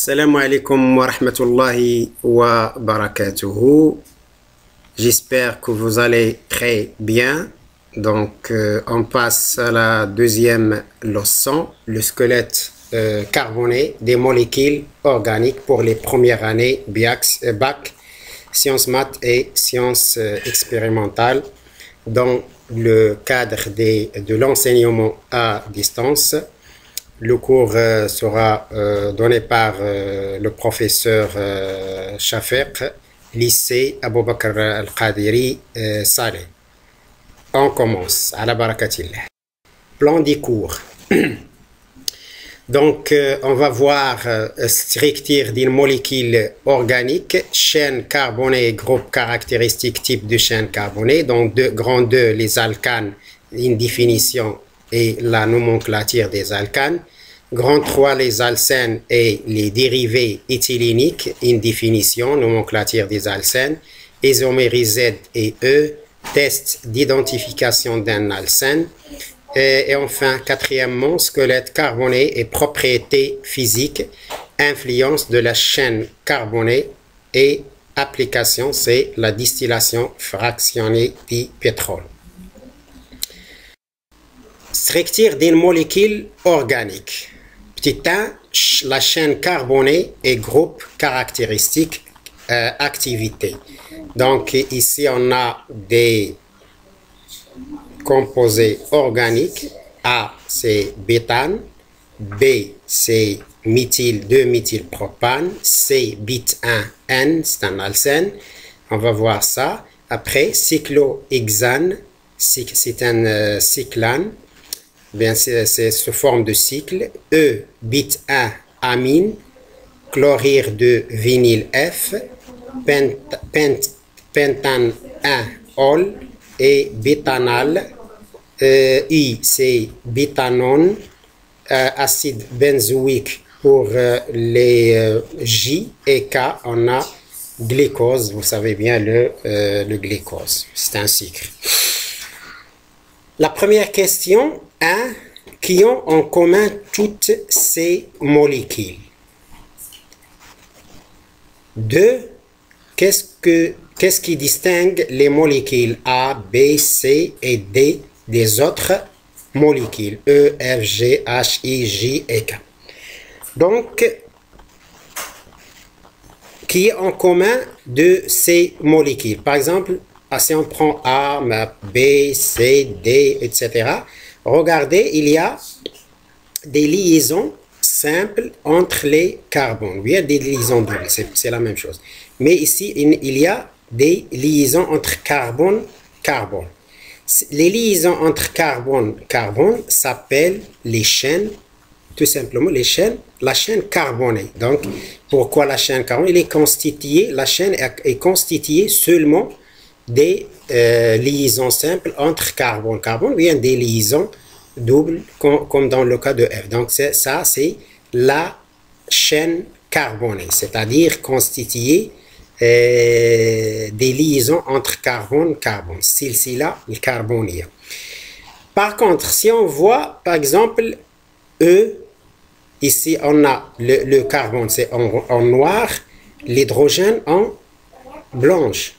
Salam alaikum wa rahmatullahi wa barakatuhu. J'espère que vous allez très bien. Donc, on passe à la deuxième leçon, le squelette carboné des molécules organiques pour les premières années bac, sciences maths et sciences expérimentales dans le cadre de l'enseignement à distance. Le cours sera donné par le professeur Shafiq, lycée Abou Bakr Al-Qadiri Saleh. On commence. À la barakatillah. Plan des cours. Donc, on va voir structure d'une molécule organique, chaîne carbonée, groupe caractéristique, type de chaîne carbonée. Donc, grand 2, les alcanes, une définition et la nomenclature des alcanes. Grand 3, les alcènes et les dérivés éthyléniques, une définition, nomenclature des alcènes. Isomérie Z et E, test d'identification d'un alcène. Et enfin, quatrièmement, squelette carboné et propriétés physiques, influence de la chaîne carbonée et application, c'est la distillation fractionnée du pétrole. Structure d'une molécule organique. Petit 1, la chaîne carbonée et groupe caractéristique, activité. Donc ici, on a des composés organiques. A, c'est bétane. B, c'est méthyle 2-méthylpropane. C, bit 1N, c'est un alcène. On va voir ça. Après, cyclohexane, c'est un cyclane. Bien, c'est sous forme de cycle. E, bit 1 amine. Chlorure de vinyle F. Pentane 1 ol. Et bétanal. I, c'est bétanone. Acide benzoïque pour les J. Et K, on a glucose. Vous savez bien le glucose. C'est un sucre. La première question, 1. Qui ont en commun toutes ces molécules? 2. Qu'est-ce qui distingue les molécules A, B, C et D des autres molécules E, F, G, H, I, J et K? Donc, qui est en commun de ces molécules? Par exemple, si on prend A, B, C, D, etc., regardez, il y a des liaisons simples entre les carbones. Il y a des liaisons doubles, c'est la même chose. Mais ici, il y a des liaisons entre carbone-carbone. Les liaisons entre carbone-carbone s'appellent les chaînes, tout simplement la chaîne carbonée. Donc, pourquoi la chaîne carbonée? La chaîne est constituée seulement des liaisons simples entre carbone-carbone, ou bien des liaisons doubles, comme dans le cas de F. Donc, ça, c'est la chaîne carbonée, c'est-à-dire constituée des liaisons entre carbone-carbone, silsila et carbonia. Par contre, si on voit, par exemple, E, ici, on a le carbone, c'est en noir, l'hydrogène en blanche,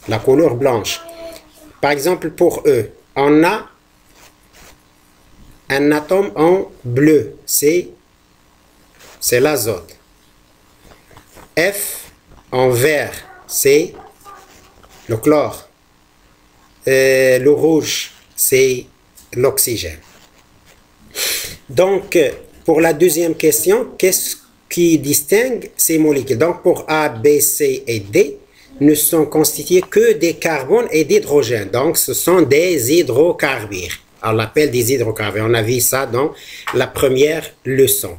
la couleur blanche. Par exemple, pour E, on a un atome en bleu, c'est l'azote. F, en vert, c'est le chlore. Le rouge, c'est l'oxygène. Donc, pour la deuxième question, qu'est-ce qui distingue ces molécules? Donc, pour A, B, C et D, ne sont constitués que des carbones et d'hydrogène. Donc, ce sont des hydrocarbures. On l'appelle des hydrocarbures. On a vu ça dans la première leçon.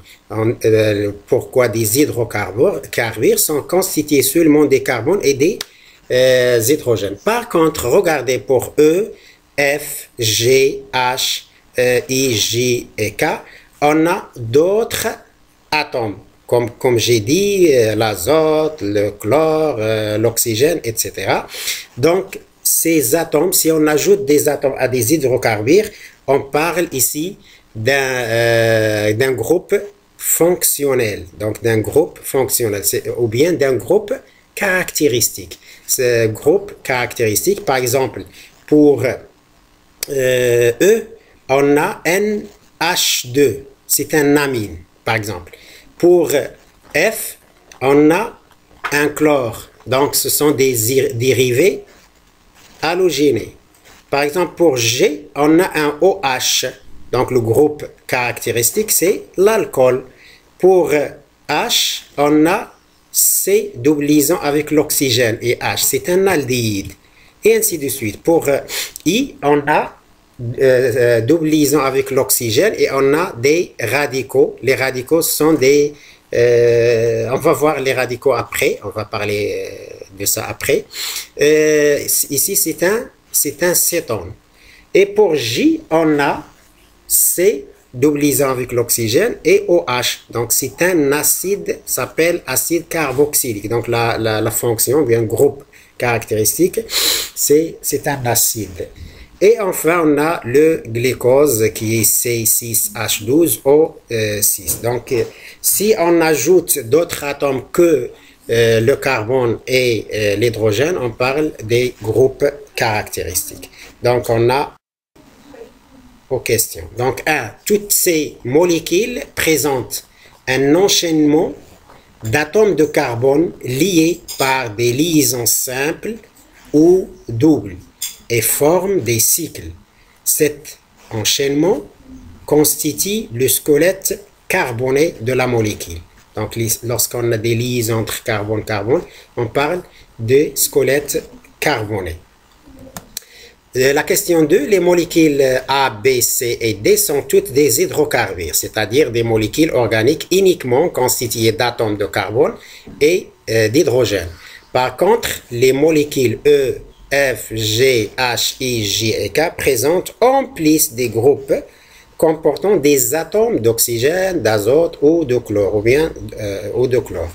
Pourquoi des hydrocarbures sont constitués seulement des carbones et des hydrogènes. Par contre, regardez pour E, F, G, H, I, J et K, on a d'autres atomes. Comme j'ai dit, l'azote, le chlore, l'oxygène, etc. Donc, ces atomes, si on ajoute des atomes à des hydrocarbures, on parle ici d'un groupe fonctionnel, donc d'un groupe fonctionnel, ou bien d'un groupe caractéristique. Ce groupe caractéristique, par exemple, pour E, on a NH2, c'est un amine, par exemple. Pour F, on a un chlore, donc ce sont des dérivés halogénés. Par exemple, pour G, on a un OH, donc le groupe caractéristique, c'est l'alcool. Pour H, on a C double liaison avec l'oxygène et H, c'est un aldéhyde. Et ainsi de suite. Pour I, on a double liaison avec l'oxygène et on a des radicaux. Les radicaux sont des... on va voir les radicaux après, on va parler de ça après. Ici, c'est un cétone. Et pour J, on a C double liaison avec l'oxygène et OH. Donc, c'est un acide, s'appelle acide carboxylique. Donc, la fonction, bien groupe caractéristique, c'est un acide. Et enfin, on a le glucose qui est C6H12O6. Donc, si on ajoute d'autres atomes que le carbone et l'hydrogène, on parle des groupes caractéristiques. Donc, on a aux questions. Donc, toutes ces molécules présentent un enchaînement d'atomes de carbone liés par des liaisons simples ou doubles et forment des cycles. Cet enchaînement constitue le squelette carboné de la molécule. Donc, lorsqu'on a des liaisons entre carbone-carbone, on parle de squelette carboné. La question 2, les molécules A, B, C et D sont toutes des hydrocarbures, c'est-à-dire des molécules organiques uniquement constituées d'atomes de carbone et d'hydrogène. Par contre, les molécules E, F, G, H, I, J et K présentent en plus des groupes comportant des atomes d'oxygène, d'azote ou de chlore, ou bien de chlore.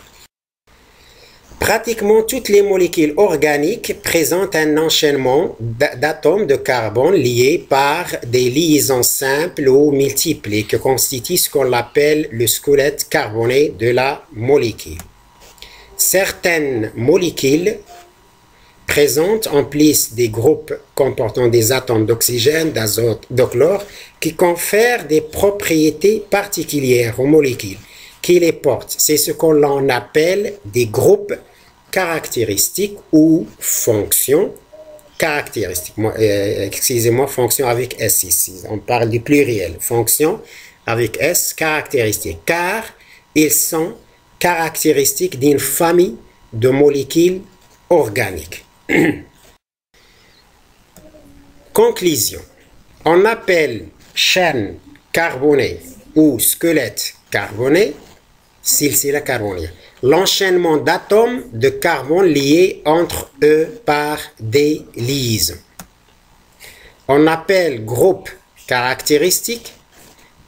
Pratiquement toutes les molécules organiques présentent un enchaînement d'atomes de carbone liés par des liaisons simples ou multiples qui constituent ce qu'on appelle le squelette carboné de la molécule. Certaines molécules présentent en plus des groupes comportant des atomes d'oxygène, d'azote, de chlore qui confèrent des propriétés particulières aux molécules qui les portent. C'est ce qu'on appelle des groupes caractéristiques ou fonctions caractéristiques. Excusez-moi, fonction avec S ici. On parle du pluriel. Fonction avec S, caractéristiques. Car ils sont caractéristiques d'une famille de molécules organiques. Conclusion. On appelle chaîne carbonée ou squelette carboné silsila carbonée l'enchaînement d'atomes de carbone liés entre eux par des liaisons. On appelle groupe caractéristique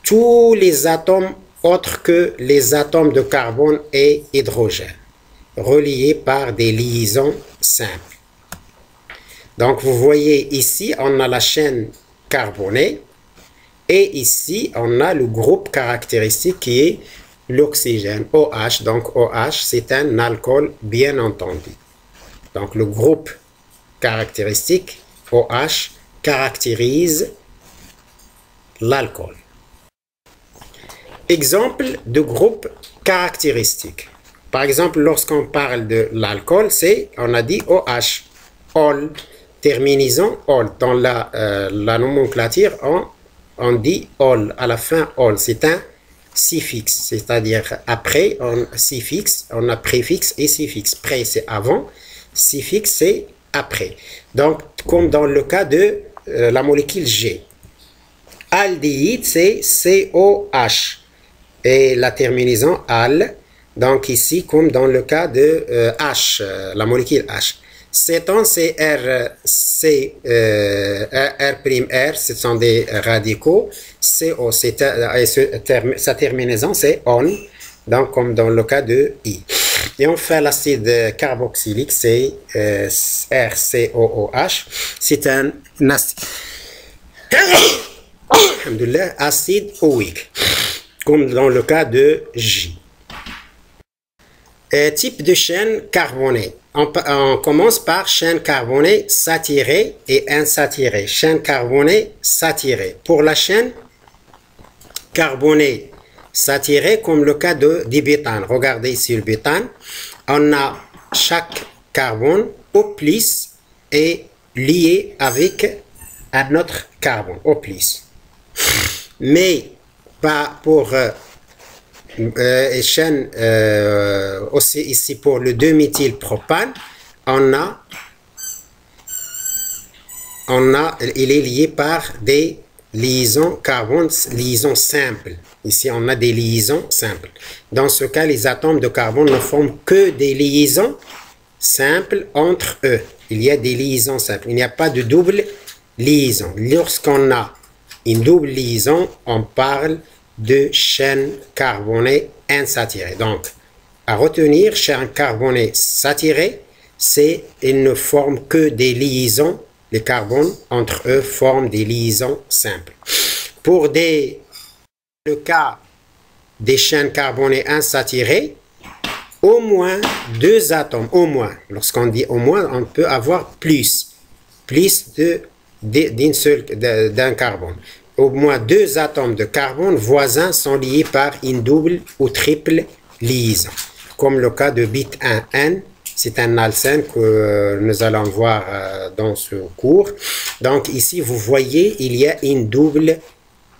tous les atomes autres que les atomes de carbone et hydrogène, reliés par des liaisons simples. Donc, vous voyez ici, on a la chaîne carbonée et ici, on a le groupe caractéristique qui est l'oxygène, OH. Donc, OH, c'est un alcool, bien entendu. Donc, le groupe caractéristique, OH, caractérise l'alcool. Exemple de groupe caractéristique. Par exemple, lorsqu'on parle de l'alcool, on a dit OH, ol, terminaison ol. Dans la nomenclature, on dit ol, à la fin ol. C'est un suffixe, c'est-à-dire après, suffixe, on a préfixe et suffixe. Pré, c'est avant, suffixe, c'est après. Donc, comme dans le cas de la molécule G. Aldéhyde, c'est COH. Et la terminaison al, donc ici, comme dans le cas de H, la molécule H. Cétone, c'est R, R', ce sont des radicaux. CO, sa terminaison, c'est on, donc comme dans le cas de I. Et enfin, l'acide carboxylique, c'est RCOOH. C'est un acide, acide OIC. comme dans le cas de J. Type de chaîne carbonée. On commence par chaîne carbonée saturée et insaturée. Chaîne carbonée saturée. Pour la chaîne carbonée saturée, comme le cas du bétane. Regardez ici le bétane. On a chaque carbone au plus est lié avec un autre carbone au plus. Mais pas pour chaîne aussi ici pour le 2-méthylpropane, il est lié par des liaisons carbone, liaisons simples. Ici, on a des liaisons simples. Dans ce cas, les atomes de carbone ne forment que des liaisons simples entre eux. Il y a des liaisons simples. Il n'y a pas de double liaison. Lorsqu'on a une double liaison, on parle de chaîne carbonée insaturée. Donc, à retenir, chaîne carbonée saturée, c'est ils ne forment que des liaisons. Les carbones entre eux forment des liaisons simples. Pour le cas des chaînes carbonées insaturées, au moins deux atomes, au moins. Lorsqu'on dit au moins, on peut avoir plus d'un carbone. Au moins deux atomes de carbone voisins sont liés par une double ou triple liaison. Comme le cas de bit 1N, c'est un alcène que nous allons voir dans ce cours. Donc ici, vous voyez, il y a une double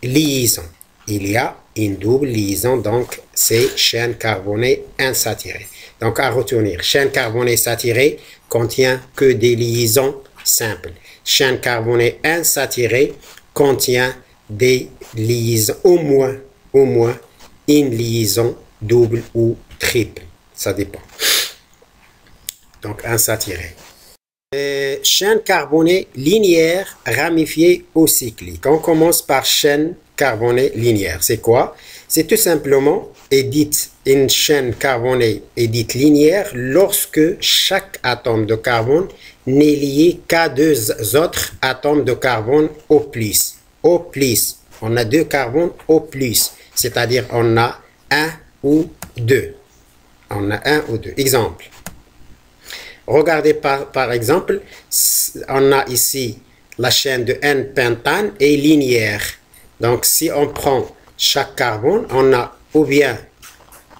liaison. Il y a une double liaison, donc c'est chaîne carbonée insaturée. Donc à retenir, chaîne carbonée saturée contient que des liaisons simples. Chaîne carbonée insaturée contient des liaisons, au moins une liaison double ou triple. Ça dépend. Donc insaturée. Chaîne carbonée linéaire, ramifiée ou cyclique. On commence par chaîne carbonée linéaire. C'est quoi? C'est tout simplement une chaîne carbonée est dite linéaire lorsque chaque atome de carbone n'est lié qu'à deux autres atomes de carbone au plus. Au plus. On a deux carbones au plus. C'est-à-dire on a un ou deux. On a un ou deux. Exemple. Regardez par exemple, on a ici la chaîne de N-pentane est linéaire. Donc si on prend chaque carbone, on a ou bien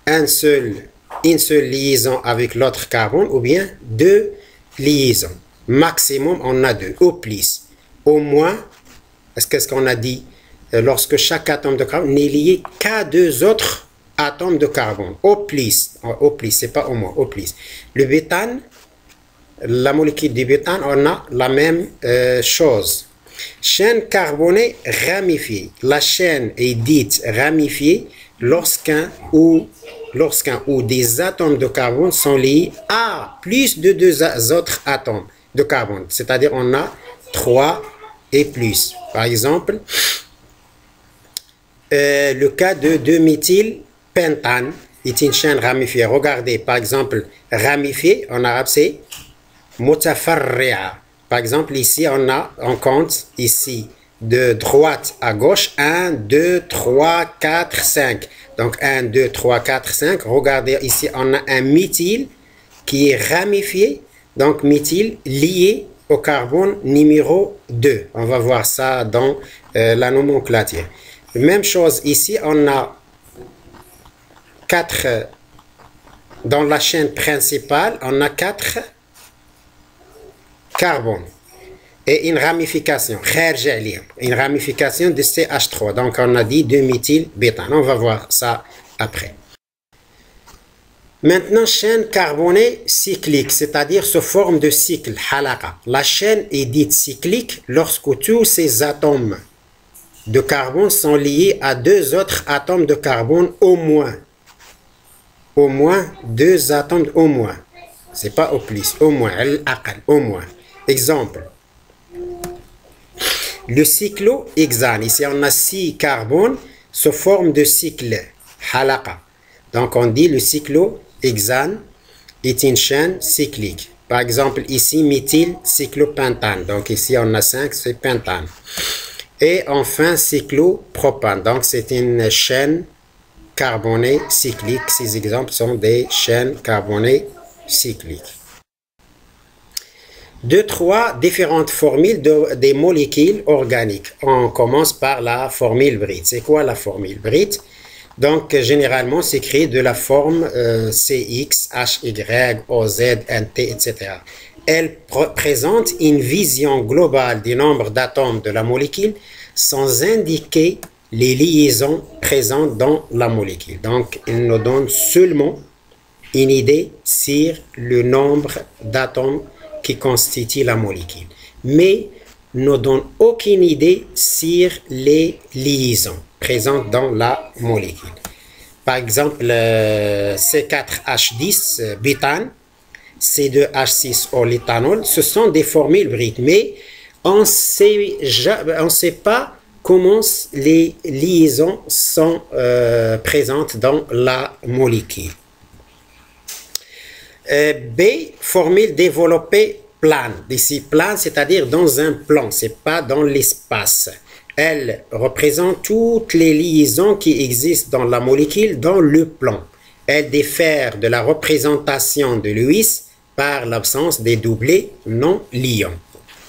une seule liaison avec l'autre carbone ou bien deux liaisons. Maximum, on a deux, au plus. Au moins, qu'est-ce qu'on a dit? Lorsque chaque atome de carbone n'est lié qu'à deux autres atomes de carbone. Au plus, c'est pas au moins, au plus. Le bétane, la molécule du bétane, on a la même chose. Chaîne carbonée ramifiée. La chaîne est dite ramifiée lorsqu'un ou des atomes de carbone sont liés à plus de deux autres atomes de carbone. C'est-à-dire on a 3 et plus. Par exemple, le cas de 2-méthylpentane est une chaîne ramifiée. Regardez, par exemple, ramifiée en arabe c'est mutafarri'a. Par exemple, ici on compte ici de droite à gauche 1, 2, 3, 4, 5. Donc 1, 2, 3, 4, 5. Regardez ici on a un méthyle qui est ramifié. Donc méthyle lié au carbone numéro 2. On va voir ça dans la nomenclature. Même chose ici, on a 4, dans la chaîne principale, on a 4 carbones et une ramification, une ramification de CH3. Donc on a dit 2-méthylbétane. On va voir ça après. Maintenant, chaîne carbonée cyclique, c'est-à-dire sous forme de cycle, halaqa. La chaîne est dite cyclique lorsque tous ces atomes de carbone sont liés à deux autres atomes de carbone au moins. Au moins, deux atomes au moins. C'est pas au plus, au moins, au moins. Exemple. Le cyclohexane, ici on a 6 carbones sous forme de cycle, halaqa. Donc on dit le cyclohexane est une chaîne cyclique. Par exemple ici méthylcyclopentane. Donc ici on a 5, c'est pentane. Et enfin cyclopropane. Donc c'est une chaîne carbonées cycliques. Ces exemples sont des chaînes carbonées cycliques. 3 différentes formules des molécules organiques. On commence par la formule brite. C'est quoi la formule brite? Donc, généralement, c'est créé de la forme CX, HY, OZ, NT, etc. Elle présente une vision globale du nombre d'atomes de la molécule sans indiquer les liaisons présentes dans la molécule. Donc, il nous donne seulement une idée sur le nombre d'atomes qui constituent la molécule, mais ne donne aucune idée sur les liaisons présentes dans la molécule. Par exemple, C4H10 butane, C2H6 au l'éthanol, ce sont des formules brites, mais on ne sait pas comment les liaisons sont présentes dans la molécule. B, formule développée plane. Ici, plane, c'est-à-dire dans un plan, ce n'est pas dans l'espace. Elle représente toutes les liaisons qui existent dans la molécule dans le plan. Elle diffère de la représentation de Lewis par l'absence des doublés non liants.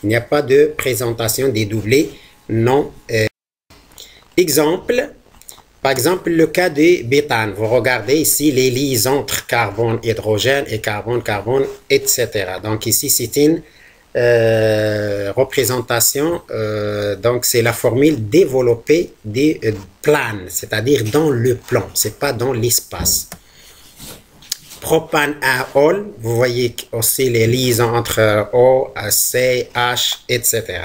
Il n'y a pas de présentation des doublés non exemple. Par exemple, le cas du bétane. Vous regardez ici les liaisons entre carbone, hydrogène et carbone, carbone, etc. Donc ici, c'est une représentation. Donc c'est la formule développée des planes, c'est-à-dire dans le plan. C'est pas dans l'espace. Propanol, vous voyez aussi les liaisons entre O, C, H, etc.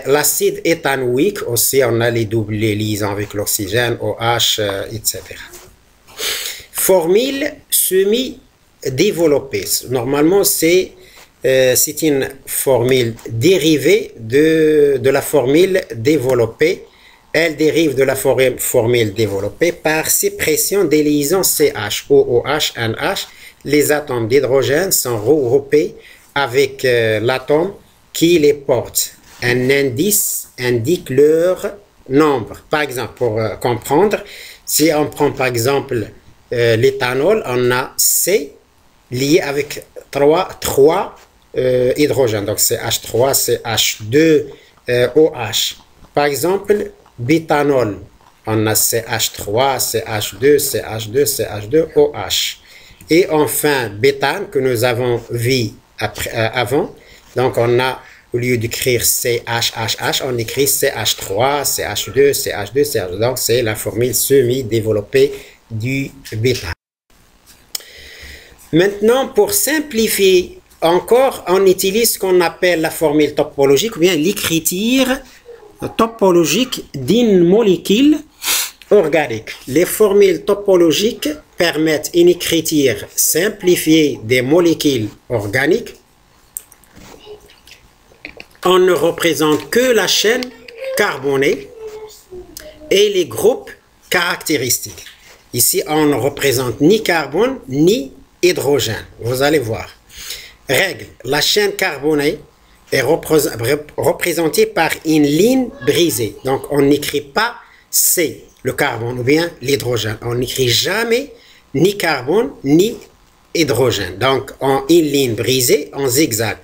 L'acide éthanoïque, aussi on a les doubles liaisons avec l'oxygène, OH, etc. Formule semi-développée. Normalement, c'est une formule dérivée de la formule développée. Elle dérive de la formule développée par suppression des liaisons CH, OOH, NH. Les atomes d'hydrogène sont regroupés avec l'atome qui les porte. Un indice indique leur nombre. Par exemple, pour comprendre, si on prend par exemple l'éthanol, on a C lié avec 3 hydrogènes. Donc c'est H3, c'est H2, OH. Par exemple, butanol, on a CH3, CH2, CH2, CH2, OH. Et enfin, bétane que nous avons vu avant, donc on a au lieu d'écrire CHHH, on écrit CH3, CH2, CH2, CH2. Donc, c'est la formule semi-développée du bétane. Maintenant, pour simplifier encore, on utilise ce qu'on appelle la formule topologique ou bien l'écriture topologique d'une molécule organique. Les formules topologiques permettent une écriture simplifiée des molécules organiques. On ne représente que la chaîne carbonée et les groupes caractéristiques. Ici, on ne représente ni carbone ni hydrogène. Vous allez voir. Règle. La chaîne carbonée est représentée par une ligne brisée. Donc, on n'écrit pas C, le carbone, ou bien l'hydrogène. On n'écrit jamais ni carbone ni hydrogène. Donc, en une ligne brisée, en zigzag.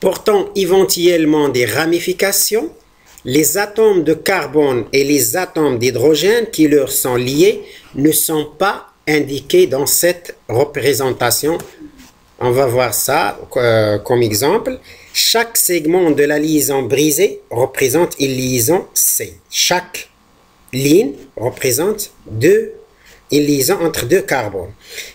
Portant éventuellement des ramifications, les atomes de carbone et les atomes d'hydrogène qui leur sont liés ne sont pas indiqués dans cette représentation. On va voir ça comme exemple. Chaque segment de la liaison brisée représente une liaison C. Chaque ligne représente une liaison entre 2 carbones.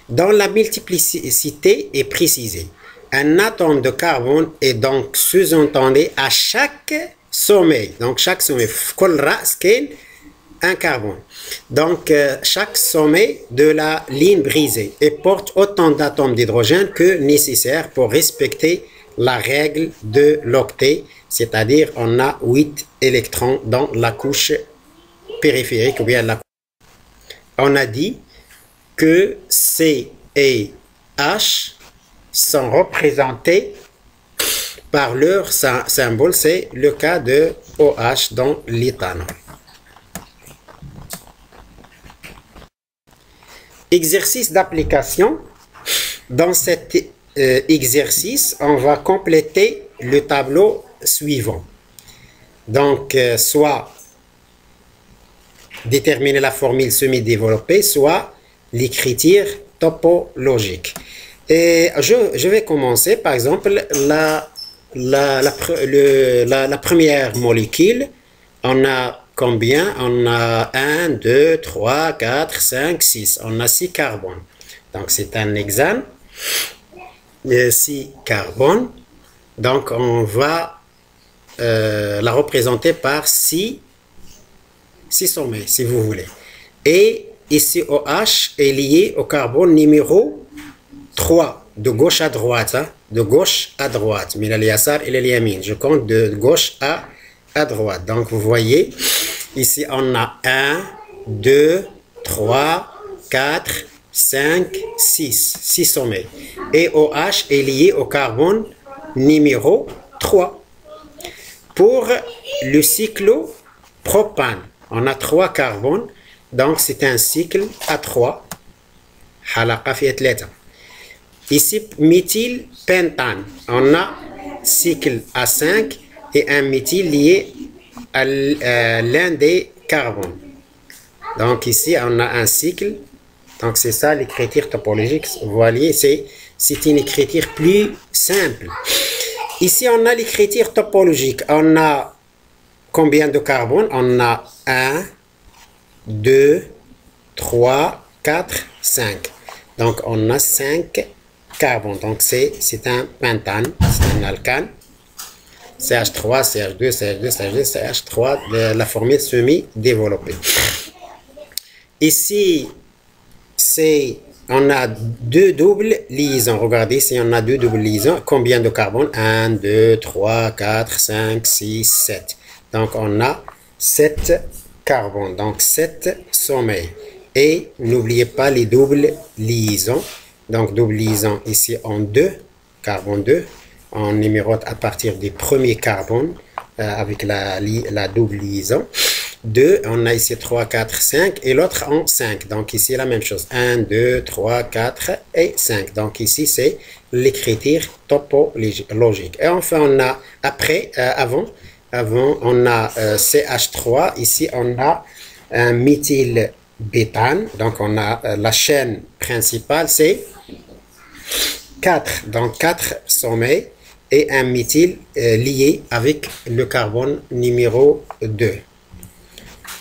Dans la multiplicité est précisée. Un atome de carbone est donc sous-entendu à chaque sommet. Donc, chaque sommet, un carbone. Donc, chaque sommet de la ligne brisée et porte autant d'atomes d'hydrogène que nécessaire pour respecter la règle de l'octet, c'est-à-dire on a 8 électrons dans la couche périphérique ou bien la couche. On a dit que C et H sont représentés par leur symbole, c'est le cas de OH dans l'éthanol. Exercice d'application. Dans cet exercice, on va compléter le tableau suivant. Donc, soit déterminer la formule semi-développée, soit l'écriture topologique. Et je vais commencer, par exemple, la première molécule. On a combien? On a 1, 2, 3, 4, 5, 6. On a 6 carbones. Donc, c'est un hexane. 6 carbones. Donc, on va la représenter par 6 sommets, si vous voulez. Et ici, OH est lié au carbone numéro 3, de gauche à droite. Hein, de gauche à droite. Min al-yasar ila al-yamin. Je compte de gauche à droite. Donc, vous voyez, ici, on a 1, 2, 3, 4, 5, 6. 6 sommets. Et OH est lié au carbone numéro 3. Pour le cyclopropane, on a 3 carbones. Donc, c'est un cycle à 3. Halaqa fi 3. Ici, méthylpentane. On a cycle à 5 et un méthyle lié à l'un des carbones. Donc, ici, on a un cycle. Donc, c'est ça l'écriture topologique. Vous voyez, c'est une écriture plus simple. Ici, on a l'écriture topologique. On a combien de carbones? On a 1, 2, 3, 4, 5. Donc, on a 5 carbones. Donc, c'est un pentane, c'est un alcane. CH3, CH2, CH2, CH2, CH3, la formule semi-développée. Ici, on a 2 doubles liaisons. Regardez, si on a 2 doubles liaisons, combien de carbone? 1, 2, 3, 4, 5, 6, 7. Donc, on a 7 carbones. Donc, 7 sommets. Et n'oubliez pas les doubles liaisons. Donc, double liaison ici en 2, carbone 2. On numérote à partir du premier carbone avec la double liaison. 2, on a ici 3, 4, 5 et l'autre en 5. Donc ici la même chose. 1, 2, 3, 4 et 5. Donc ici c'est l'écriture topologique. Et enfin on a avant on a CH3. Ici on a un méthylbétane. Donc on a la chaîne principale c'est 4. Donc 4 sommets et un méthyle lié avec le carbone numéro 2.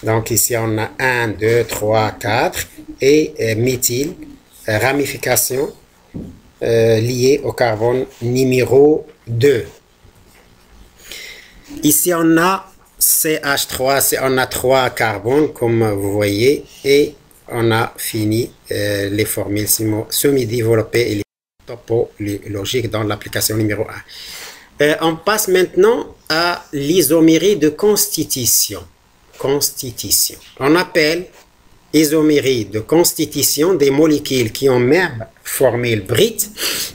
Donc ici, on a 1, 2, 3, 4 et méthyle, ramification liée au carbone numéro 2. Ici, on a CH3, on a 3 carbones comme vous voyez et on a fini les formules semi-développées et les topologiques dans l'application numéro 1. On passe maintenant à l'isomérie de constitution. On appelle isomérie de constitution des molécules qui ont même formule brute,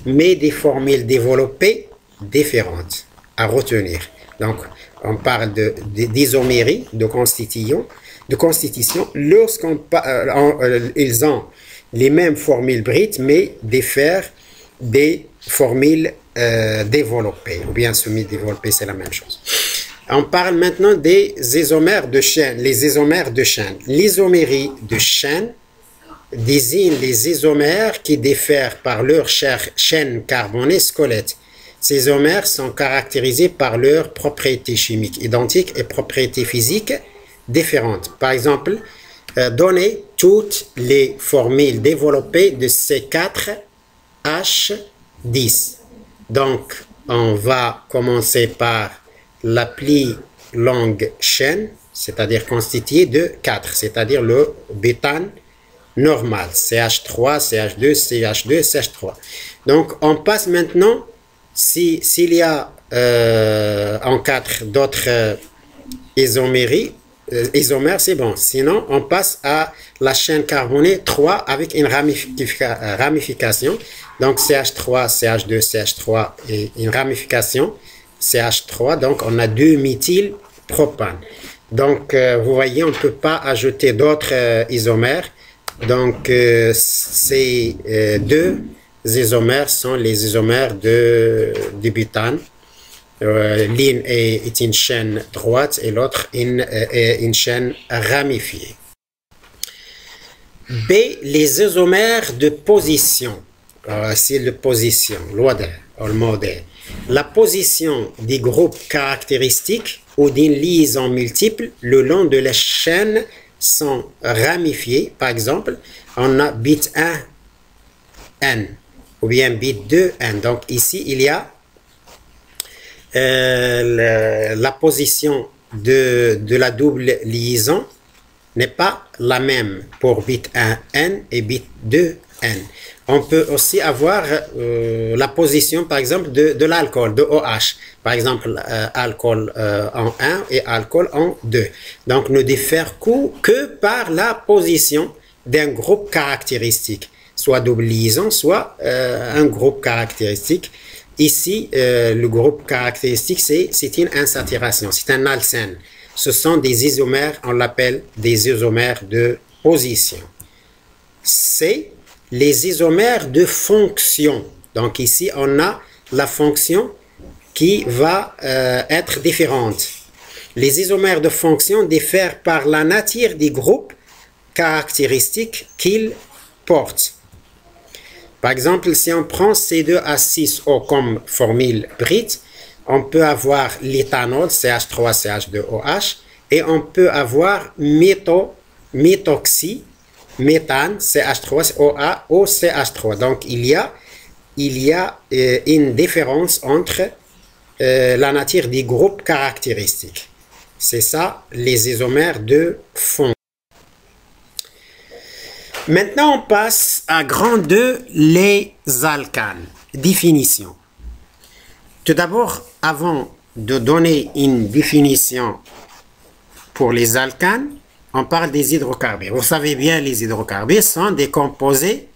mais des formules développées différentes à retenir. Donc, on parle d'isomérie de constitution lorsqu'ils ont les mêmes formules brutes, mais diffèrent des formules développées, ou bien semi-développées, c'est la même chose. On parle maintenant des isomères de chaîne. Les isomères de chaîne. L'isomérie de chaîne désigne les isomères qui diffèrent par leur chaîne carbonée squelette. Ces isomères sont caractérisés par leurs propriétés chimiques identiques et propriétés physiques différentes. Par exemple, donnez toutes les formules développées de C4H10. Donc, on va commencer par la plus longue chaîne, c'est-à-dire constituée de 4, c'est-à-dire le bétane normal, CH3, CH2, CH2, CH3. Donc, on passe maintenant, s'il y a en 4 d'autres isomères, c'est bon. Sinon, on passe à la chaîne carbonée 3 avec une ramification. Donc, CH3, CH2, CH3 et une ramification CH3. Donc, on a 2 méthylpropane. Donc, vous voyez, on ne peut pas ajouter d'autres isomères Donc, ces deux isomères sont les isomères du butane. L'une est une chaîne droite et l'autre une chaîne ramifiée. B. Les isomères de position. C'est la position, le modèle. La position des groupes caractéristiques ou d'une liaison multiple le long de la chaîne sont ramifiés. Par exemple, on a bit 1, N, ou bien bit 2, N. Donc ici, il y a la position de la double liaison n'est pas la même pour bit 1, N et bit 2, N. On peut aussi avoir la position, par exemple, de l'alcool, de OH. Par exemple, alcool en 1 et alcool en 2. Donc, ne diffère que par la position d'un groupe caractéristique, soit double liaison, soit un groupe caractéristique. Ici, le groupe caractéristique, c'est une insaturation, c'est un alcène. Ce sont des isomères, on l'appelle des isomères de position. C'est les isomères de fonction. Donc ici, on a la fonction qui va être différente. Les isomères de fonction diffèrent par la nature des groupes caractéristiques qu'ils portent. Par exemple, si on prend C2H6O comme formule brute, on peut avoir l'éthanol, CH3, CH2OH, et on peut avoir méthoxy, méthane, CH3OA, OCH3. Donc, il y a une différence entre la nature des groupes caractéristiques. C'est ça, les isomères de fonction. Maintenant, on passe à grand 2, les alcanes. Définition. Tout d'abord, avant de donner une définition pour les alcanes, on parle des hydrocarbures. Vous savez bien, les hydrocarbures sont des composés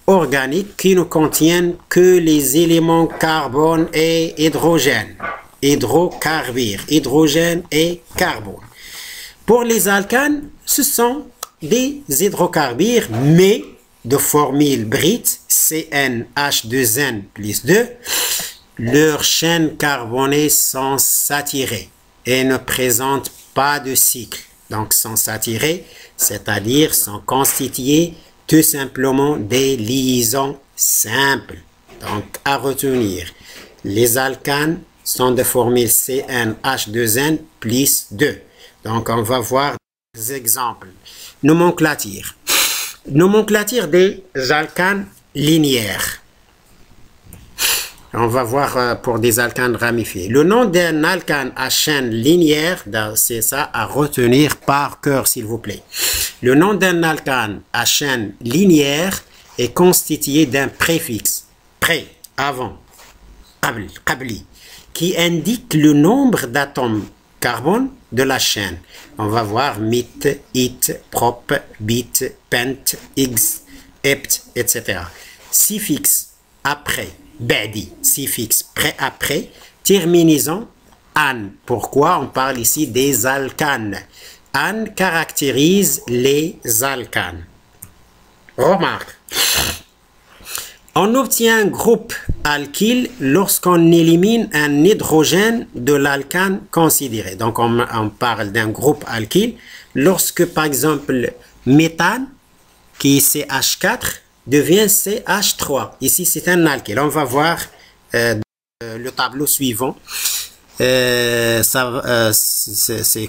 organiques qui ne contiennent que les éléments carbone et hydrogène. Hydrocarbures, hydrogène et carbone. Pour les alcanes, ce sont des hydrocarbures, mais de formule brute CnH2n plus 2, leurs chaînes carbonées sont saturées et ne présentent pas de cycle. Donc, sont saturées, c'est-à-dire sont constituées tout simplement des liaisons simples. Donc, à retenir, les alcanes sont de formule CnH2n plus 2. Donc, on va voir des exemples. Nomenclature. Nomenclature des alcanes linéaires. On va voir pour des alcanes ramifiés. Le nom d'un alcane à chaîne linéaire, c'est ça à retenir par cœur, s'il vous plaît. Le nom d'un alcane à chaîne linéaire est constitué d'un préfixe, pré, avant, qabli, qui indique le nombre d'atomes carbone de la chaîne. On va voir mit, it, prop, bit, pent, x, ept, etc. Suffixe après, badi, suffixe après, terminaison an. Pourquoi on parle ici des alcanes? An caractérise les alcanes. Remarque. On obtient un groupe alkyle lorsqu'on élimine un hydrogène de l'alcane considéré. Donc, on parle d'un groupe alkyle lorsque, par exemple, méthane, qui est CH4, devient CH3. Ici, c'est un alkyle. On va voir le tableau suivant. C'est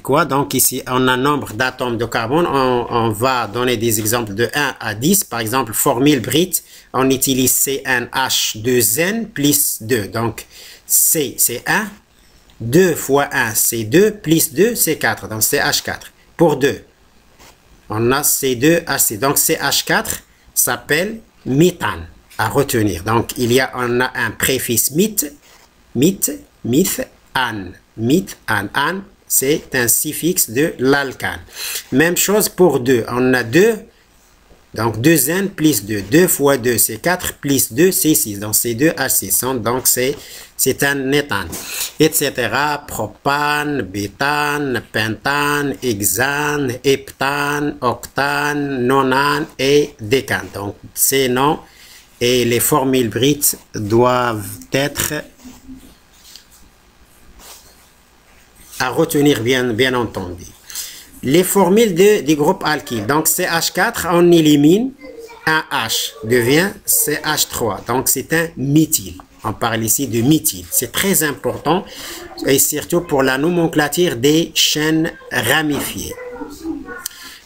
quoi? Donc ici, on a un nombre d'atomes de carbone. On va donner des exemples de 1 à 10. Par exemple, formule brute, on utilise CnH2n plus 2. Donc, C, c'est 1. 2 fois 1, c'est 2. Plus 2, c'est 4. Donc, c'est H4. Pour 2, on a C2H6. Donc, CH4 s'appelle méthane. À retenir. Donc, on a un préfixe mit, an. Mit, an, c'est un suffixe de l'alcane. Même chose pour 2. On a 2 Donc 2N plus 2. 2 fois 2, c'est 4, plus 2, c'est 6. Donc c'est 2H6. Donc c'est un éthane. Etc. Propane, bétane, pentane, hexane, heptane, octane, nonane et décane. Donc ces noms et les formules brites doivent être à retenir bien entendu. Les formules des groupes alkyles. Donc CH4, on élimine un H, devient CH3. Donc c'est un méthyle. On parle ici de méthyle. C'est très important et surtout pour la nomenclature des chaînes ramifiées.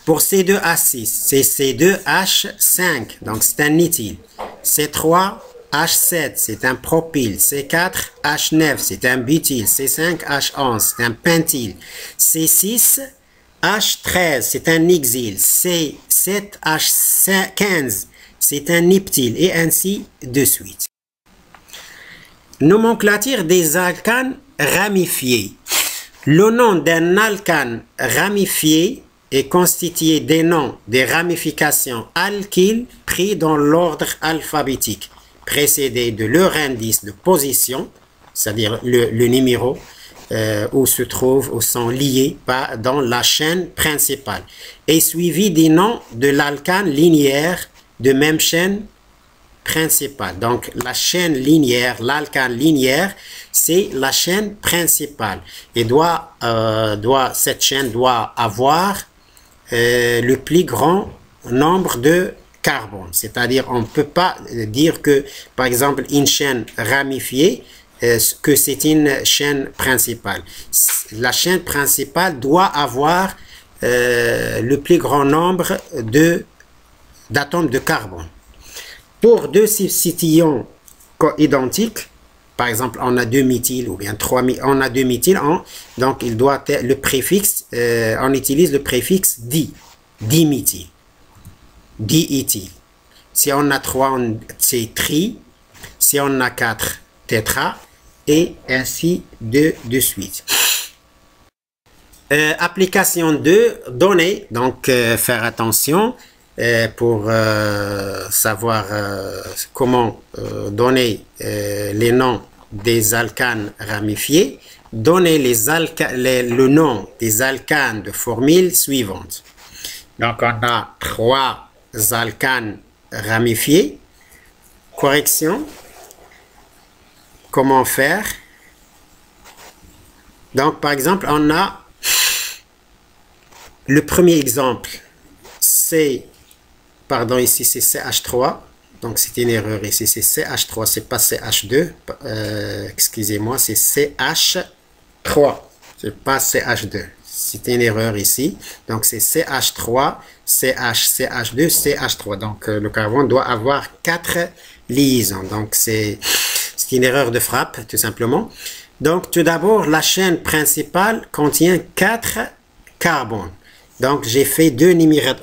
Pour C2H6, c'est C2H5. Donc c'est un éthyle. C3H7, c'est un propyle. C4H9, c'est un butyl. C5H11, c'est un pentyle. C6H13, c'est un hexyle. C7H15, c'est un heptyle. Et ainsi de suite. Nomenclature des alcanes ramifiés. Le nom d'un alcane ramifié est constitué des noms des ramifications alkyles pris dans l'ordre alphabétique, précédés de leur indice de position, c'est-à-dire le numéro où se trouvent ou sont liés dans la chaîne principale, et suivi des noms de l'alcane linéaire de même chaîne principale. Donc la chaîne linéaire, l'alcane linéaire, c'est la chaîne principale et cette chaîne doit avoir le plus grand nombre de carbone. C'est-à-dire on ne peut pas dire que par exemple une chaîne ramifiée que c'est une chaîne principale. La chaîne principale doit avoir le plus grand nombre d'atomes de carbone. Pour deux substitutions identiques, par exemple on a 2 méthyl ou bien 3 on a 2 méthyl, donc il doit être le préfixe, on utilise le préfixe di, diméthyl, diéthyl. Si on a 3, c'est tri, si on a 4, tétra, et ainsi de suite. Application 2, données, donc faire attention pour savoir comment donner les noms des alcanes ramifiés. Donner le nom des alcanes de formule suivante. Donc on a 3 alcanes ramifiés. Correction. Comment faire? Donc par exemple on a le premier exemple, ici c'est CH3, donc c'est une erreur ici, c'est CH3, c'est pas CH2, excusez-moi, c'est CH3, c'est pas CH2, c'est une erreur ici, donc c'est CH3, CH2, CH3, donc le carbone doit avoir 4 liaisons, donc c'est une erreur de frappe tout simplement. Donc tout d'abord la chaîne principale contient 4 carbones. Donc, j'ai fait deux numérotations.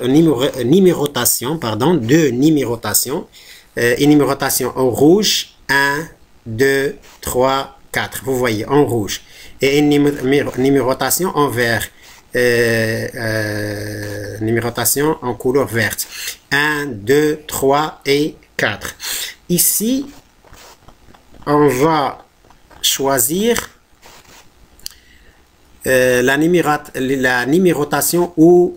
Une numérotation en rouge, 1, 2, 3, 4. Vous voyez, en rouge. Et une numérotation en vert. Numérotation en couleur verte. 1, 2, 3 et 4. Ici, on va choisir la numérotation où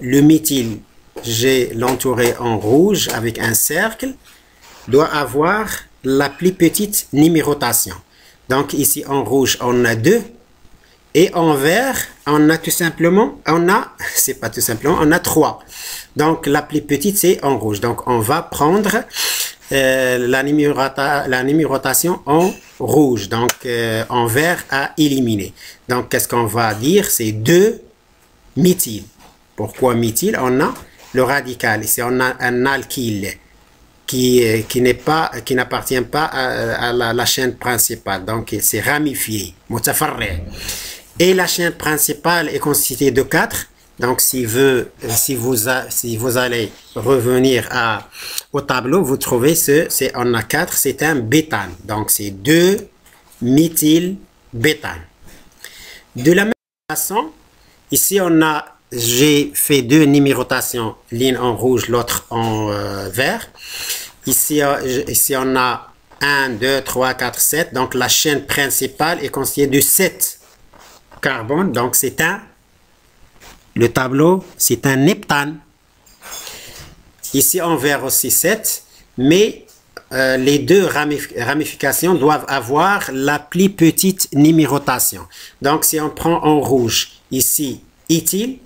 le méthyle, j'ai l'entouré en rouge avec un cercle, doit avoir la plus petite numérotation. Donc ici en rouge on a 2 et en vert on a tout simplement, on a 3. Donc la plus petite c'est en rouge. Donc on va prendre la numérotation en rouge, donc en vert à éliminer. Donc qu'est-ce qu'on va dire? C'est 2 méthyle. Pourquoi méthyle? On a le radical ici, on a un alkyle qui n'appartient pas à la chaîne principale, donc c'est ramifié, mutafarri. Et la chaîne principale est constituée de 4. Donc si vous allez revenir au tableau, vous trouvez on a 4, c'est un bétane. Donc c'est 2 méthylbétane. De la même façon, ici on a j'ai fait deux numérotations, l'une en rouge, l'autre en vert. Ici, on a 1, 2, 3, 4, 7. Donc, la chaîne principale est constituée de 7 carbones. Donc, le tableau, c'est un heptane. Ici, en vert aussi 7. Mais les deux ramifications doivent avoir la plus petite numérotation. Donc, si on prend en rouge, ici, éthyle,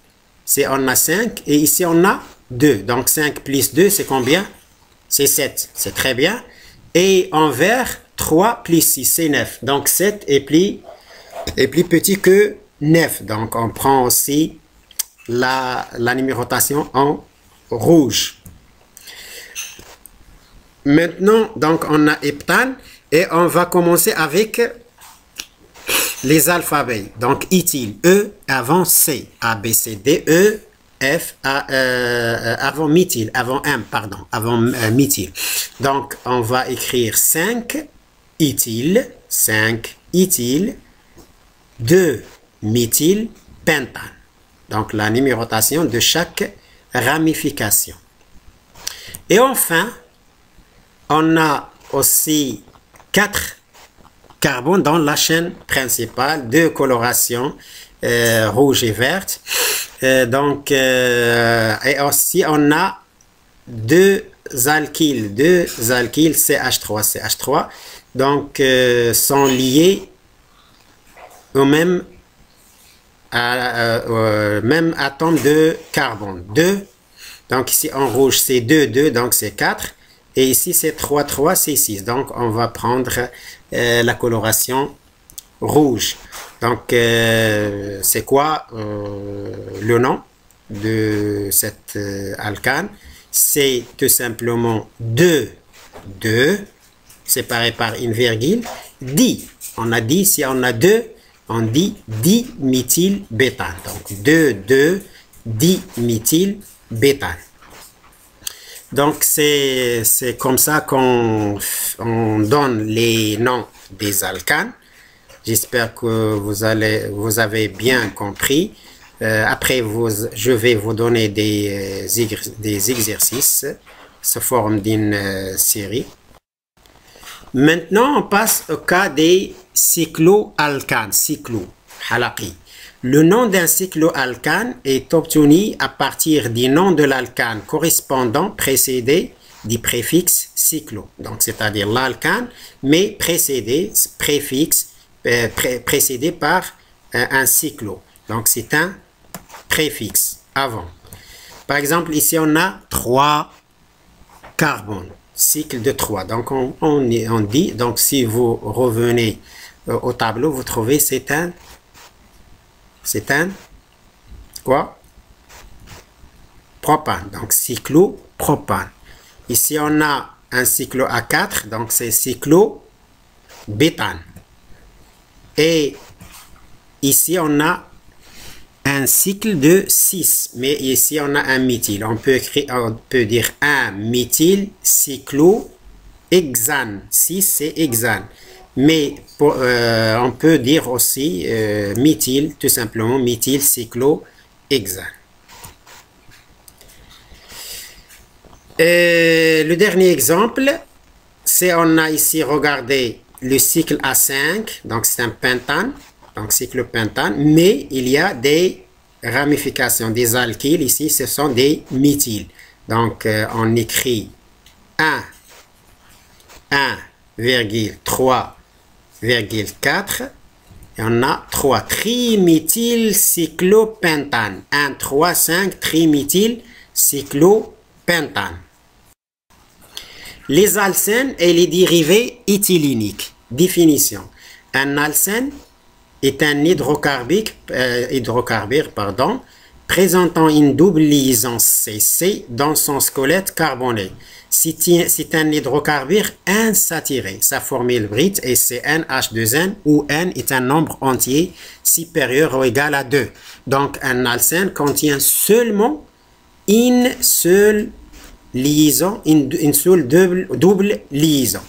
on a 5. Et ici, on a 2. Donc, 5 plus 2, c'est combien? C'est 7. C'est très bien. Et en vert, 3 plus 6, c'est 9. Donc, 7 est plus petit que 9. Donc, on prend aussi la numérotation en rouge. Maintenant, donc, on a heptane et on va commencer avec les alphabets. Donc, éthyle, E avant C, A, B, C, D, E, F, avant méthyle, avant M, pardon, avant méthyle. Donc, on va écrire 5 éthyle, 2 méthyle, pentane. Donc, la numérotation de chaque ramification. Et enfin, on a aussi 4 carbones dans la chaîne principale, 2 colorations, rouge et verte. Et aussi, on a 2 alkyles, CH3. Donc, sont liés au même atome de carbone. 2. Donc, ici, en rouge, c'est 2, donc c'est 4. Et ici, c'est 3, c'est 6. Donc, on va prendre la coloration rouge. Donc, c'est quoi le nom de cette alcane? C'est tout simplement 2, séparé par une virgule, di. On a dit, si on a 2, on dit diméthylbétane. Donc, 2, diméthylbétane. Donc, c'est comme ça qu'on donne les noms des alcanes. J'espère que vous avez bien compris. Après, je vais vous donner des exercices sous forme d'une série. Maintenant, on passe au cas des cycloalcanes, halaqi. Le nom d'un cycloalcane est obtenu à partir du nom de l'alcane correspondant précédé du préfixe cyclo. Donc, c'est-à-dire l'alcane, mais précédé par un cyclo. Donc, c'est un préfixe avant. Par exemple, ici, on a 3 carbones, cycle de 3. Donc, on dit, donc si vous revenez au tableau, vous trouvez c'est un quoi? Propane. Donc, cyclopropane. Ici, on a un cyclo à 4, donc c'est cyclobétane. Et ici, on a un cycle de 6, mais ici, on a un méthyle. On peut dire un méthyle cyclohexane. 6, c'est hexane. Mais on peut dire aussi méthyle, tout simplement, méthyle cyclohexane. Le dernier exemple, c'est on a ici regardé le cycle A5, donc c'est un pentane, donc cyclopentane, mais il y a des ramifications, des alkyles, ici ce sont des méthyles. Donc on écrit 1,3,4 et on a 3 triméthylcyclopentane, 1, 3, 5 triméthylcyclopentane. Les alcènes et les dérivés éthyléniques. Définition. Un alcène est un hydrocarbure, présentant une double liaison CC dans son squelette carboné. C'est un hydrocarbure insaturé. Sa formule brute est CnH2n où n est un nombre entier supérieur ou égal à 2. Donc un alcène contient seulement une seule liaison, une seule double liaison.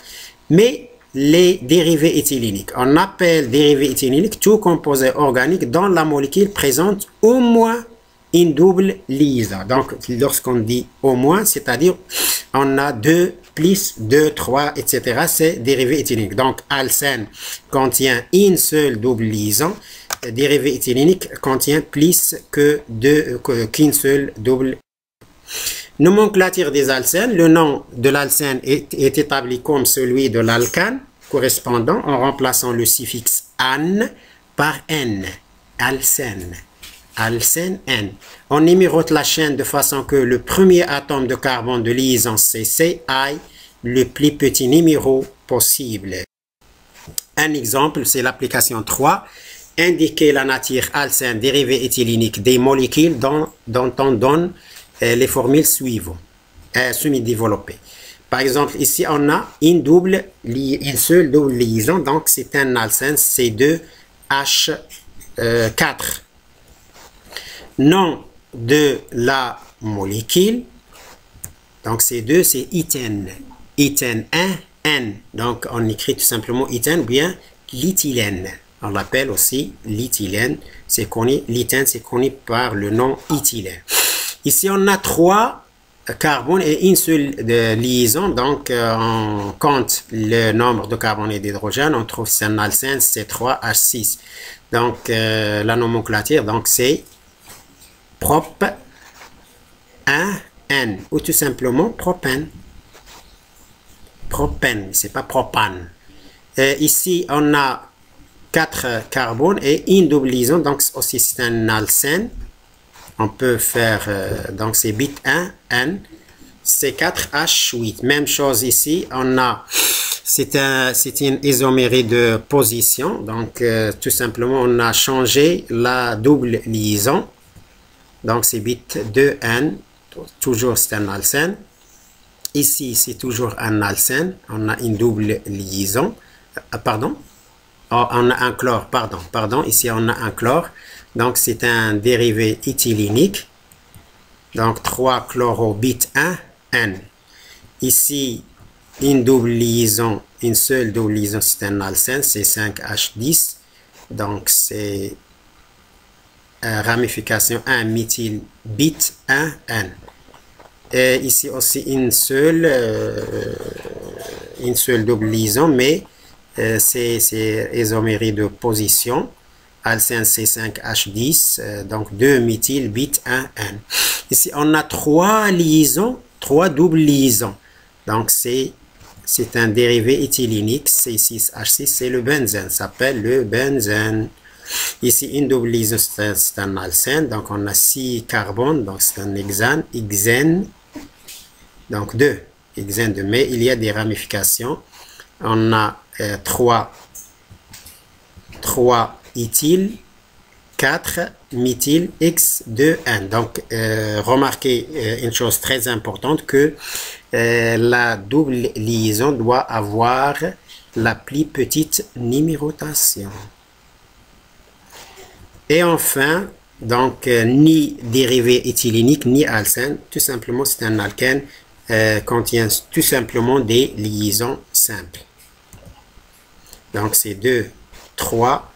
Mais les dérivés éthyléniques, on appelle dérivés éthyléniques tout composé organique dont la molécule présente au moins une double liaison. Donc, lorsqu'on dit au moins, c'est-à-dire on a 2 plus 2, 3, etc. C'est dérivé éthylénique. Donc, alcène contient une seule double liaison. Dérivé éthylénique contient plus qu'une seule double. Nomenclature des alcènes. Le nom de l'alcène est établi comme celui de l'alcane correspondant en remplaçant le suffixe -an par N. Alcène. Alcène N. On numérote la chaîne de façon que le premier atome de carbone de liaison CC aille le plus petit numéro possible. Un exemple, c'est l'application 3. Indiquer la nature alcène dérivée éthylénique des molécules dont on donne les formules suivantes, semi-développées. Par exemple, ici, on a une seule double liaison, donc c'est un alcène C2H4. Nom de la molécule, donc C2, c'est ethène. Ethène 1, N. Donc, on écrit tout simplement ethène, bien l'éthylène. On l'appelle aussi l'éthylène. C'est connu, l'ethène, c'est connu par le nom éthylène. Ici, on a 3 carbones et une seule liaison. Donc, on compte le nombre de carbone et d'hydrogène. On trouve c'est un alcène C3H6. Donc, la nomenclature, donc c'est prop 1N ou tout simplement propène. Propène, c'est pas propane. Ici, on a 4 carbones et une double liaison, donc aussi c'est un alcène. On peut faire, donc c'est bit 1, N, C4H8. Même chose ici, on a, c'est une isomérie de position, donc tout simplement on a changé la double liaison. Donc c'est bit 2N, toujours c'est un alcène. Ici c'est toujours un alcène, on a une double liaison, pardon. Oh, on a un chlore, pardon, ici on a un chlore, donc c'est un dérivé éthylénique, donc 3 chlorobit 1, N. Ici, une double liaison, une seule double liaison, c'est un alcène, c'est 5H10, donc c'est ramification 1 méthyl bit 1, N. Et ici aussi une seule double liaison, mais c'est isomérie de position, alcène C5H10, donc 2 méthyl bit 1N. Ici, on a 3 liaisons, 3 doubles liaisons. Donc, c'est un dérivé éthylénique, C6H6, c'est le benzène, ça s'appelle le benzène. Ici, une double liaison, c'est un alcène, donc on a 6 carbones, donc c'est un hexane, donc 2 hexène de, mais il y a des ramifications. On a 3 éthyl, 4 méthyl X2N. Donc, remarquez une chose très importante que la double liaison doit avoir la plus petite numérotation. Et enfin, donc, ni dérivé éthylénique, ni alcène, tout simplement, c'est un alkène, contient tout simplement des liaisons simples. Donc, c'est 2, 3,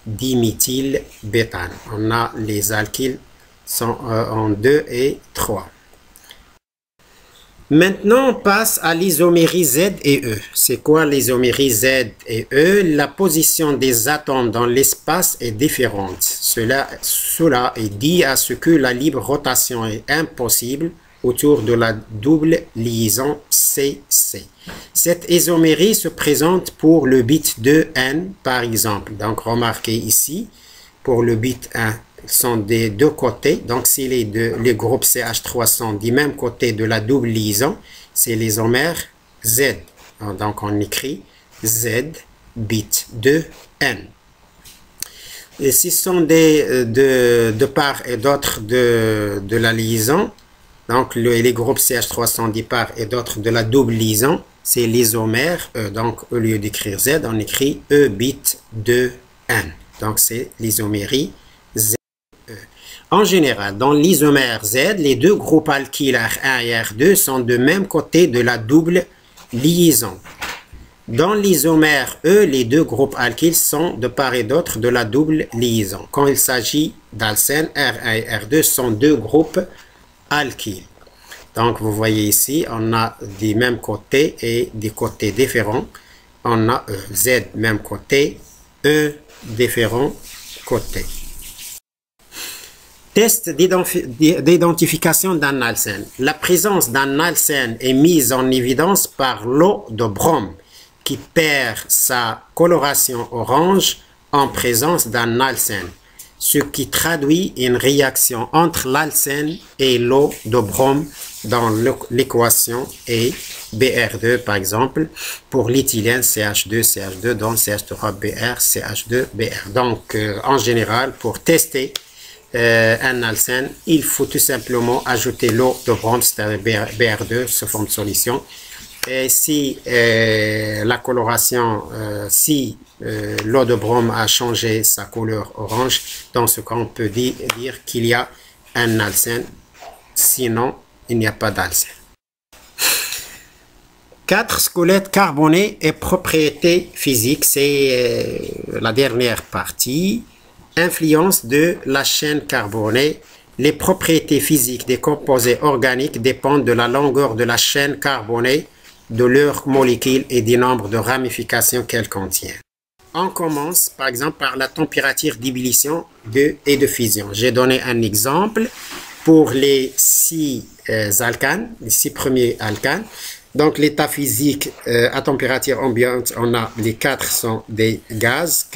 diméthylbétane. On a les alkyles sont en 2 et 3. Maintenant, on passe à l'isomérie Z et E. C'est quoi l'isomérie Z et E? La position des atomes dans l'espace est différente. Cela est dû à ce que la libre rotation est impossible autour de la double liaison CC. Cette isomérie se présente pour le bit 2N par exemple. Donc remarquez ici, pour le bit 1, ils sont des deux côtés. Donc si les groupes CH3 sont du même côté de la double liaison, c'est l'isomère Z. Donc on écrit Z bit 2N. Et si ce sont de part et d'autre de la liaison, donc les groupes CH3 sont de part et d'autre de la double liaison, c'est l'isomère E. Donc au lieu d'écrire Z, on écrit E bit 2N. Donc c'est l'isomérie Z. En général, dans l'isomère Z, les deux groupes alkyles R1 et R2 sont de même côté de la double liaison. Dans l'isomère E, les deux groupes alkyles sont de part et d'autre de la double liaison. Quand il s'agit d'alcène, R1 et R2 sont deux groupes alkyles. Donc, vous voyez ici, on a des mêmes côtés et des côtés différents. On a E, Z, même côté, E, différents côtés. Test d'identification d'un alcène. La présence d'un alcène est mise en évidence par l'eau de brome, qui perd sa coloration orange en présence d'un alcène, ce qui traduit une réaction entre l'alcène et l'eau de brome dans l'équation et Br2 par exemple pour l'éthylène CH2 donc CH3Br CH2Br. Donc en général pour tester un alcène, il faut tout simplement ajouter l'eau de brome, c'est-à-dire Br2 sous forme de solution. Et si la coloration, l'eau de brome a changé sa couleur orange, dans ce cas, on peut dire qu'il y a un alcène. Sinon, il n'y a pas d'alcène. 4 squelettes carbonés et propriétés physiques, c'est la dernière partie. Influence de la chaîne carbonée. Les propriétés physiques des composés organiques dépendent de la longueur de la chaîne carbonée, de leurs molécules et du nombre de ramifications qu'elles contiennent. On commence par exemple par la température d'ébullition et de fusion. J'ai donné un exemple pour les 6 alcanes, les 6 premiers alcanes. Donc l'état physique à température ambiante, on a les 4 sont des gaz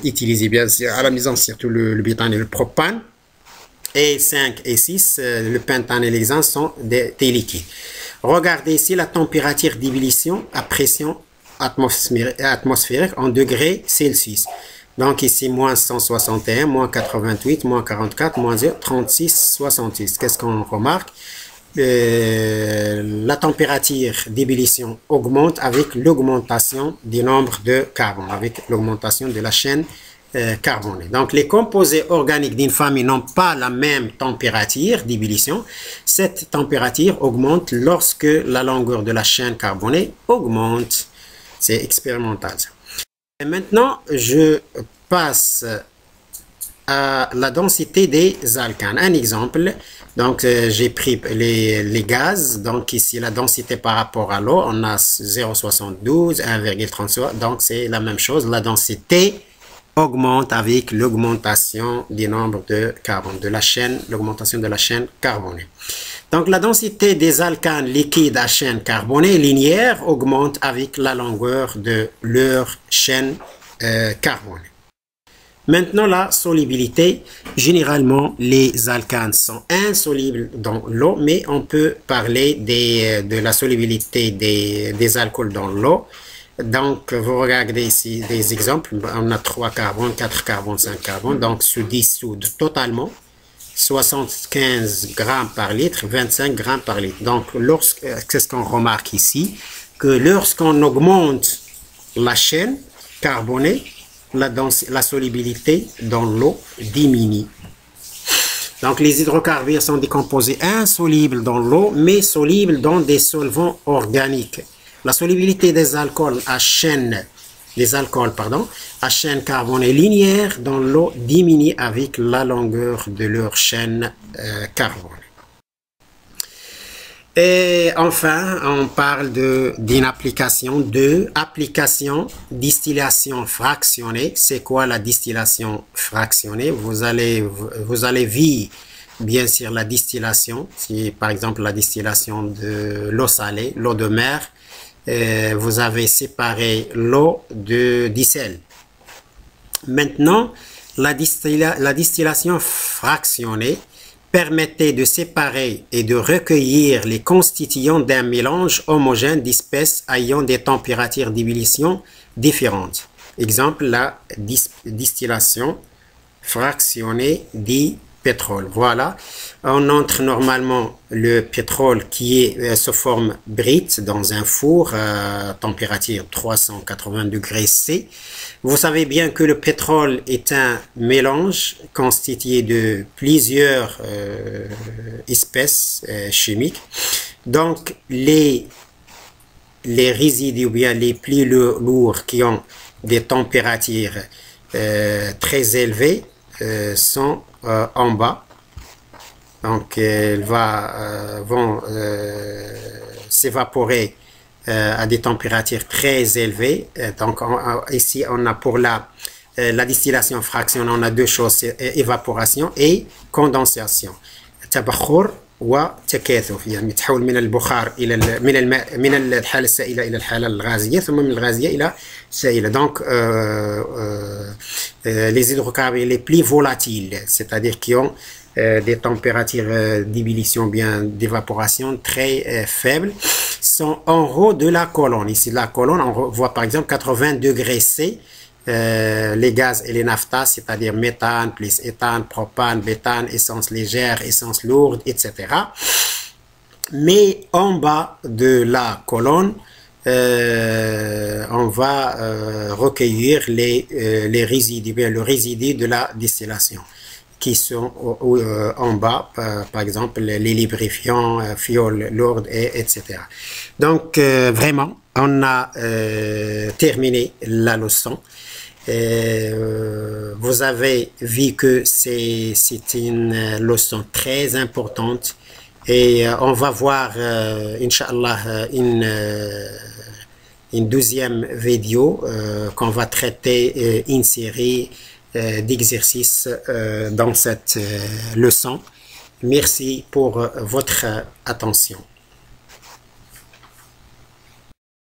utilisés bien sûr à la maison, surtout le butane et le propane. Et 5 et 6, le pentane et l'hexane sont des liquides. Regardez ici la température d'ébullition à pression atmosphérique en degrés Celsius. Donc ici, moins 161, moins 88, moins 44, moins 0, 36, 66. Qu'est-ce qu'on remarque? La température d'ébullition augmente avec l'augmentation du nombre de carbone, avec l'augmentation de la chaîne carbonée. Donc, les composés organiques d'une famille n'ont pas la même température d'ébullition. Cette température augmente lorsque la longueur de la chaîne carbonée augmente. C'est expérimental. Et maintenant, je passe à la densité des alcanes. Un exemple, donc j'ai pris les gaz, donc ici la densité par rapport à l'eau, on a 0,72, 1,33, donc c'est la même chose, la densité augmente avec l'augmentation du nombre de carbone, de la chaîne, l'augmentation de la chaîne carbonée. Donc la densité des alcanes liquides à chaîne carbonée linéaire augmente avec la longueur de leur chaîne carbonée. Maintenant, la solubilité. Généralement, les alcanes sont insolubles dans l'eau, mais on peut parler de la solubilité des alcools dans l'eau. Donc, vous regardez ici des exemples. On a 3 carbones, 4 carbones, 5 carbones. Donc, se dissoudent totalement. 75 grammes par litre, 25 grammes par litre. Donc, qu'est-ce qu'on remarque ici? Que lorsqu'on augmente la chaîne carbonée, la solubilité dans l'eau diminue. Donc, les hydrocarbures sont des composés insolubles dans l'eau, mais solubles dans des solvants organiques. La solubilité des alcools à chaîne carbonée linéaire dans l'eau diminue avec la longueur de leur chaîne carbonée. Et enfin, on parle d'une application distillation fractionnée. C'est quoi la distillation fractionnée? Vous allez vivre bien sûr la distillation. Si par exemple la distillation de l'eau salée, l'eau de mer, vous avez séparé l'eau du sel. Maintenant, la distillation fractionnée permettait de séparer et de recueillir les constituants d'un mélange homogène d'espèces ayant des températures d'ébullition différentes. Exemple, la distillation fractionnée du pétrole. Voilà, on entre normalement le pétrole qui est sous forme brute dans un four à température 380 degrés C. Vous savez bien que le pétrole est un mélange constitué de plusieurs espèces chimiques. Donc, les les résidus ou bien les plus lourds qui ont des températures très élevées sont en bas. Donc, ils vont s'évaporer à des températures très élevées. Donc, ici, on a pour la distillation fractionnée, on a deux choses, évaporation et condensation. تبخر وتكاثف، يعني تحول من البخار إلى من الماء، من الحالة السائلة إلى الحالة الغازية، ثم من الغازية إلى سائلة. Donc, les hydrocarbures les plus volatiles, c'est-à-dire qui ont des températures d'ébullition, bien d'évaporation très faibles, sont en haut de la colonne. Ici, la colonne, on voit par exemple 80 degrés C, les gaz et les naphtas, c'est-à-dire méthane, plus éthane, propane, bétane, essence légère, essence lourde, etc. Mais en bas de la colonne, on va recueillir les résidus, bien le résidu de la distillation, qui sont en bas, par exemple les lubrifiants, fioles lourdes, etc. Donc, vraiment, on a terminé la leçon. Vous avez vu que c'est une leçon très importante et on va voir, Inch'Allah, une deuxième vidéo qu'on va traiter une série d'exercices dans cette leçon. Merci pour votre attention.